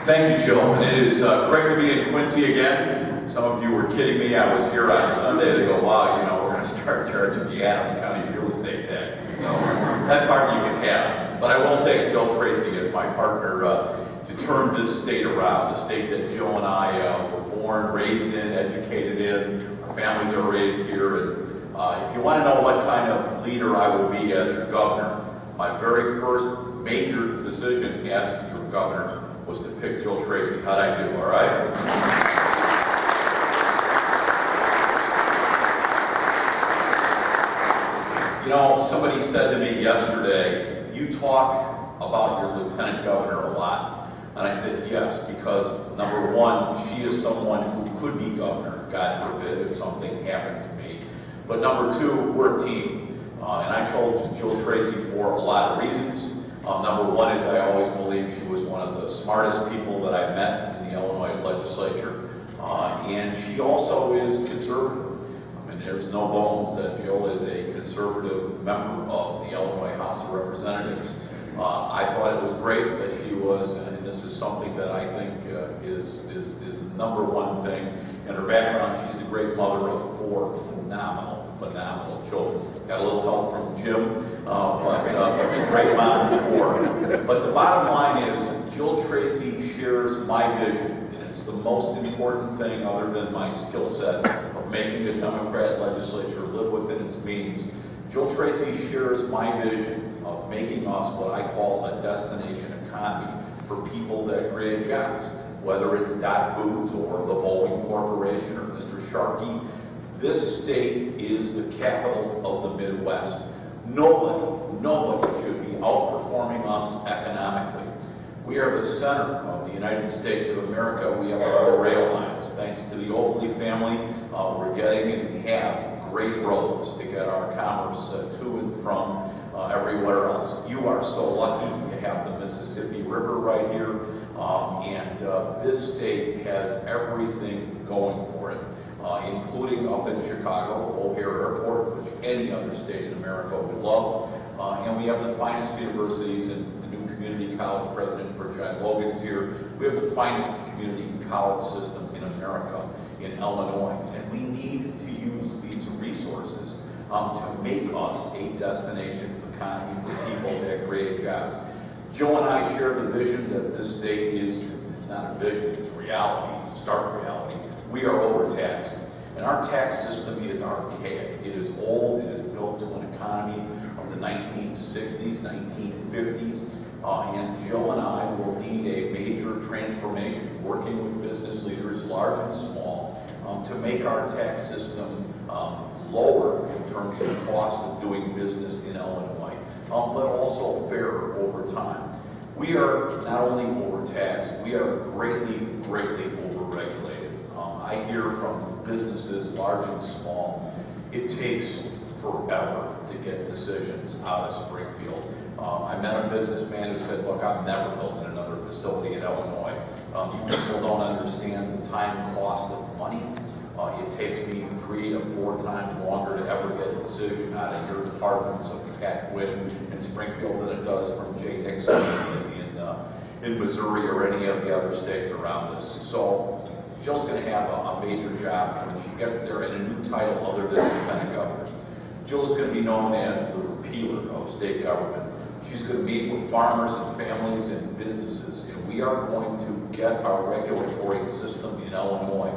Thank you, Jill, and it is great to be in Quincy again. Some of you were kidding me. I was here on Sunday to go, wow, we're going to start charging the Adams County real estate taxes. So that part you can have. But I will take Jill Tracy as my partner to turn this state around, the state that Jill and I were born, raised in, educated in. Our families are raised here. And if you want to know what kind of leader I will be as your governor, my very first major decision as your governor was to pick Jill Tracy. How'd I do, all right? Somebody said to me yesterday, you talk about your lieutenant governor a lot. And I said, yes, because number one, she is someone who could be governor, God forbid, if something happened to me. But number two, we're a team. And I chose Jill Tracy for a lot of reasons. Number one is I always believe she was one of the smartest people that I met in the Illinois legislature. And she also is conservative. I mean, there's no bones that Jill is a conservative member of the Illinois House of Representatives. I thought it was great that she was, and this is something that I think is the number one thing. In her background, she's the great mother of four phenomenal children. Got a little help from Jim, but a great mom of four. But the bottom line is, Jill Tracy shares my vision, and it's the most important thing other than my skill set of making the Democrat legislature live within its means. Jill Tracy shares my vision of making us what I call a destination economy for people that create jobs, whether it's Dot Foods or the Boeing Corporation or Mr. Sharkey. This state is the capital of the Midwest. Nobody should be outperforming us economically. We are the center of the United States of America. We have our rail lines. Thanks to the Oakley family, we're getting and have great roads to get our commerce to and from everywhere else. You are so lucky to have the Mississippi River right here, and this state has everything going for it. Including up in Chicago, O'Hare Airport, which any other state in America would love. And we have the finest universities, and the new community college president for John Logan's here. We have the finest community college system in America, in Illinois. And we need to use these resources to make us a destination economy for people that create jobs. Joe and I share the vision that this state it's not a vision, it's reality, stark reality. We are overtaxed, and our tax system is archaic. It is old. It is built to an economy of the 1960s, 1950s, and Jill and I will need a major transformation, working with business leaders, large and small, to make our tax system lower in terms of the cost of doing business in Illinois, but also fairer over time. We are not only overtaxed, we are greatly overregulated. I hear from businesses, large and small, it takes forever to get decisions out of Springfield. I met a businessman who said, look, I'm never building another facility in Illinois. You people don't understand the time cost of money. It takes me 3 to 4 times longer to ever get a decision out of your departments of Pat Witt in Springfield than it does from Jay Nixon in Missouri or any of the other states around us. So Jill's going to have a major job when she gets there, and a new title other than lieutenant governor. Jill is going to be known as the repealer of state government. She's going to meet with farmers and families and businesses, and we are going to get our regulatory system in Illinois,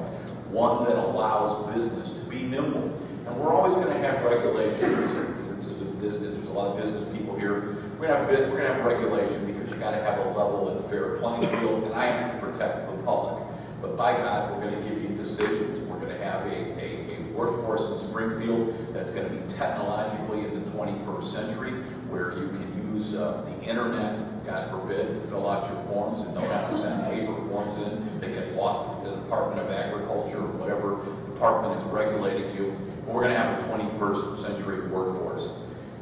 one that allows business to be nimble. And we're always going to have regulations. This is a business. There's a lot of business people here. We're going to have regulation because you got to have a level and fair playing field, and I have to protect the public. But by God, we're going to give you decisions. We're going to have a workforce in Springfield that's going to be technologically in the 21st century, where you can use the internet, God forbid, to fill out your forms and don't have to send paper forms in. They get lost in the Department of Agriculture or whatever department is regulating you. But we're going to have a 21st century workforce.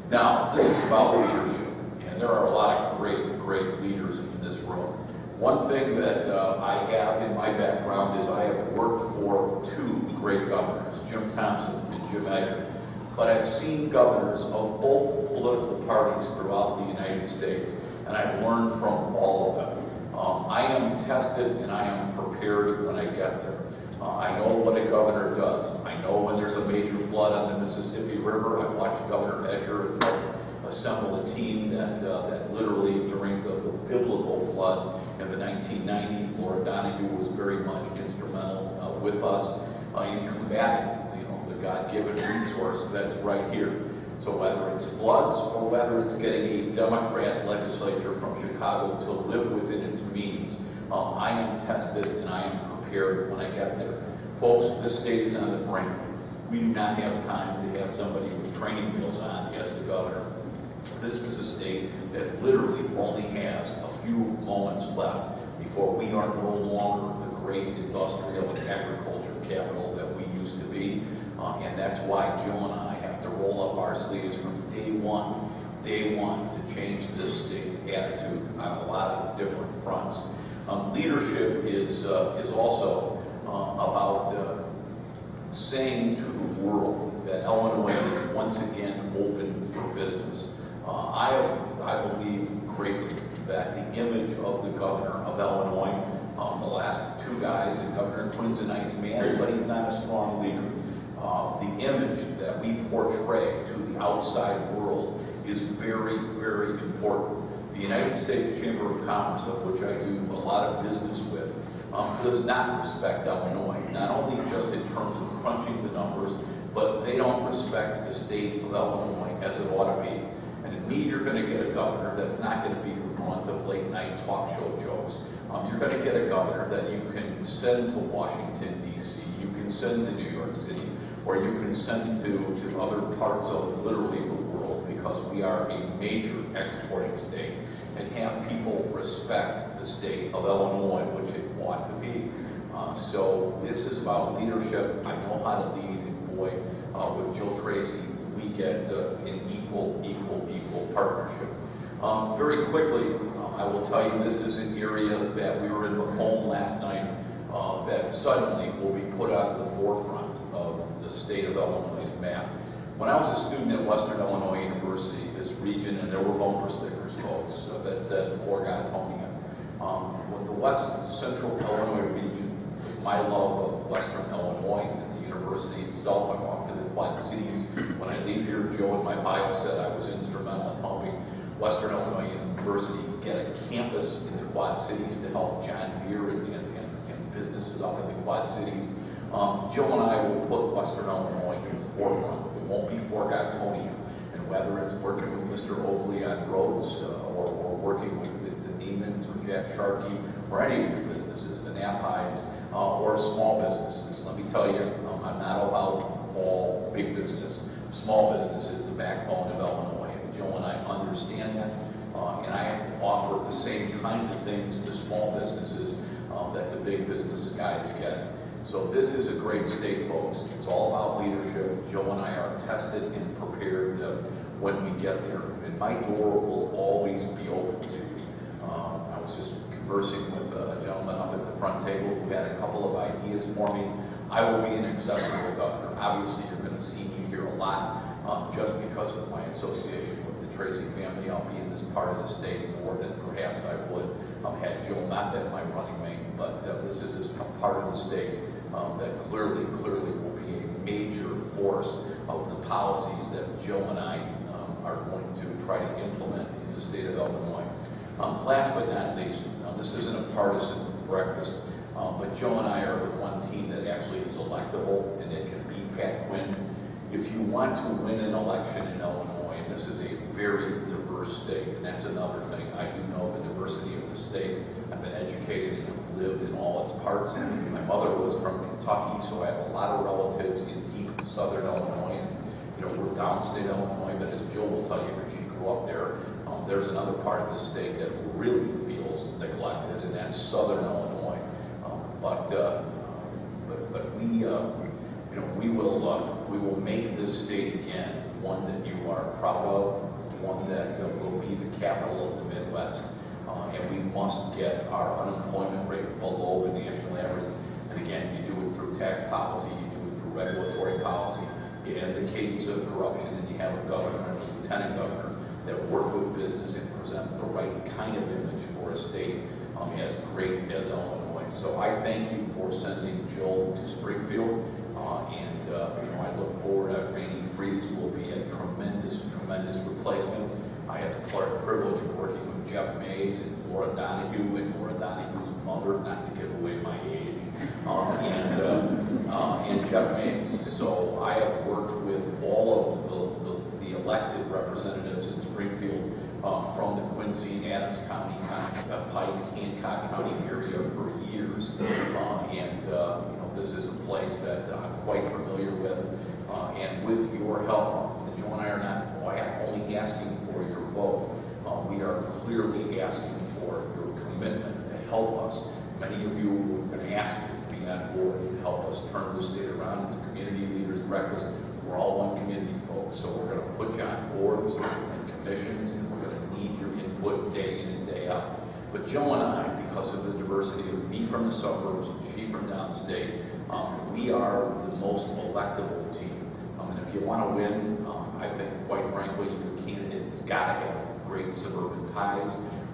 Now, this is about leadership, and there are a lot of great leaders in this room. One thing that I have in my background is I have worked for 2 great governors, Jim Thompson and Jim Edgar. But I've seen governors of both political parties throughout the United States, and I've learned from all of them. I am tested and I am prepared when I get there. I know what a governor does. I know when there's a major flood on the Mississippi River. I watched Governor Edgar assemble a team that literally during the biblical flood in the 1990s, Laura Donahue was very much instrumental with us in combating the God-given resource that's right here. So whether it's floods or whether it's getting a Democrat legislature from Chicago to live within its means, I am tested and I am prepared when I get there. Folks, this state is on the brink. We do not have time to have somebody with training wheels on as the governor. This is a state that literally only has a few moments left before we are no longer the great industrial and agriculture capital that we used to be. And that's why Jill and I have to roll up our sleeves from day one to change this state's attitude on a lot of different fronts. Leadership is also about saying to the world that Illinois is once again open for business. I believe greatly that the image of the governor of Illinois, the last two guys, and Governor Quinn's a nice man, but he's not a strong leader. The image that we portray to the outside world is very, very important. The United States Chamber of Commerce, of which I do a lot of business with, does not respect Illinois, not only just in terms of crunching the numbers, but they don't respect the state of Illinois as it ought to be. And in me, you're going to get a governor that's not going to be the brunt of late night talk show jokes. You're going to get a governor that you can send to Washington, D.C., you can send to New York City, or you can send to other parts of literally the world, because we are a major exporting state, and have people respect the state of Illinois, which it ought to be. So this is about leadership. I know how to lead, and boy, with Jill Tracy, we get an equal partnership. Very quickly, I will tell you this is an area that we were in Macomb last night that suddenly will be put on the forefront of the state of Illinois' map. When I was a student at Western Illinois University, this region, and there were bumper stickers, folks, that said, "For Gatonia." With the West Central Illinois region, with my love of Western Illinois and the university itself, I'm off to the Quad Cities. When I leave here, Joe in my bio said I was instrumental in helping Western Illinois University get a campus in the Quad Cities to help John Deere and businesses up in the Quad Cities. Jill and I will put Western Illinois in the forefront. It won't be for Gatonia. And whether it's working with Mr. Oakley on roads or working with the Neiman's or Jack Sharkey or any of your businesses, the Knaphides, or small businesses. Let me tell you, I'm not about all big business. Small business is the backbone of Illinois, and Jill and I understand that. And I have to offer the same kinds of things to small businesses that the big business guys get. So this is a great state, folks. It's all about leadership. Jill and I are tested and prepared when we get there. And my door will always be open to you. I was just conversing with a gentleman up at the front table who had a couple of ideas for me. I will be an accessible governor. Obviously, you're going to see me here a lot just because of my association with the Tracy family. I'll be in this part of the state more than perhaps I would had Jill not been my running mate. But this is a part of the state that clearly will be a major force of the policies that Jill and I are going to try to implement in the state of Illinois. Last but not least, this isn't a partisan breakfast, but Jill and I are the one team that actually is electable and that can beat Pat Quinn. If you want to win an election in Illinois, and this is a very diverse state, and that's another thing. I do know the diversity of the state. I've been educated and have lived in all its parts. My mother was from Kentucky, so I have a lot of relatives in deep southern Illinois. And, we're downstate Illinois, but as Jill will tell you, because she grew up there, there's another part of the state that really feels neglected, and that's southern Illinois. But we will make this state again one that you are proud of, one that will be the capital of the Midwest. And we must get our unemployment rate below the national average. And again, you do it through tax policy, you do it through regulatory policy, you end the cadence of corruption, and you have a governor and a lieutenant governor that work with business and present the right kind of image for a state as great as Illinois. So I thank you for sending Jill to Springfield, I look forward to Randy Freeze will be a tremendous replacement. I had the privilege of working with Jeff Mays and Laura Donahue's mother, not to give away my age, and Jeff Mays. So I have worked with all of the elected representatives in Springfield from the Quincy, Adams County, Pike, Hancock County area for years. This is a place that I'm quite familiar with. And with your help, Joe and I are not only asking for your vote, we are clearly asking for your commitment to help us. Many of you have been asking to be on boards to help us turn the state around. It's a community leaders breakfast. We're all one community, folks. So we're going to put you on boards and commissions, and we're going to need your input day in and day out. But Joe and I, because of the diversity of me from the suburbs, she from downstate, we are the most electable team. And if you want to win, I think, quite frankly, your candidate has got to have great suburban ties.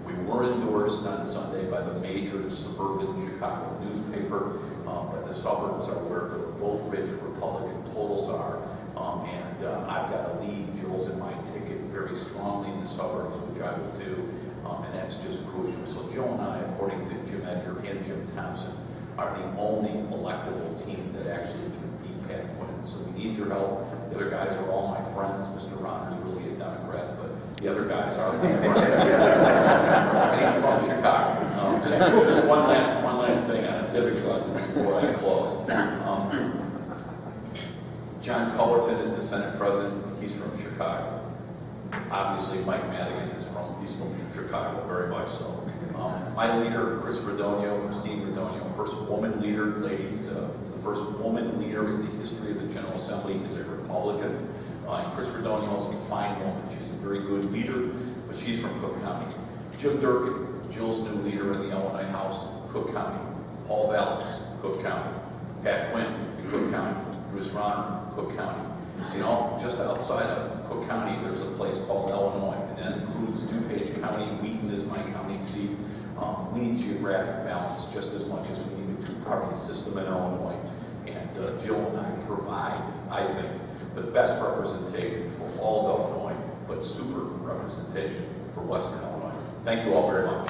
We were endorsed on Sunday by the major suburban Chicago newspaper, but the suburbs are where the vote-rich Republican totals are. I've got to lead Jules in my ticket very strongly in the suburbs, which I will do, and that's just crucial. So Joe and I, according to Jim Edgar and Jim Thompson, are the only electable team that actually can beat Pat Quinn. So we need your help. The other guys are all my friends. Mr. Ronner's really a Democrat, but the other guys are my friends. And he's from Chicago. Just one last thing on a civics lesson before I close. John Cullerton is the Senate President. He's from Chicago. Obviously, Mike Madigan he's from Chicago, very much so. My leader, Christine Radonio, first woman leader, ladies, the first woman leader in the history of the General Assembly is a Republican. Chris Radonio is a fine woman. She's a very good leader, but she's from Cook County. Jim Durkin, Jill's new leader in the Illinois House, Cook County. Paul Vallis, Cook County. Pat Quinn, Cook County. Bruce Ronner, Cook County. Just outside of Cook County, there's a place called Illinois, and that includes DuPage County. Wheaton is my county seat. We need geographic balance just as much as we need a two-party system in Illinois. And Jill and I provide, I think, the best representation for all of Illinois, but super representation for Western Illinois. Thank you all very much.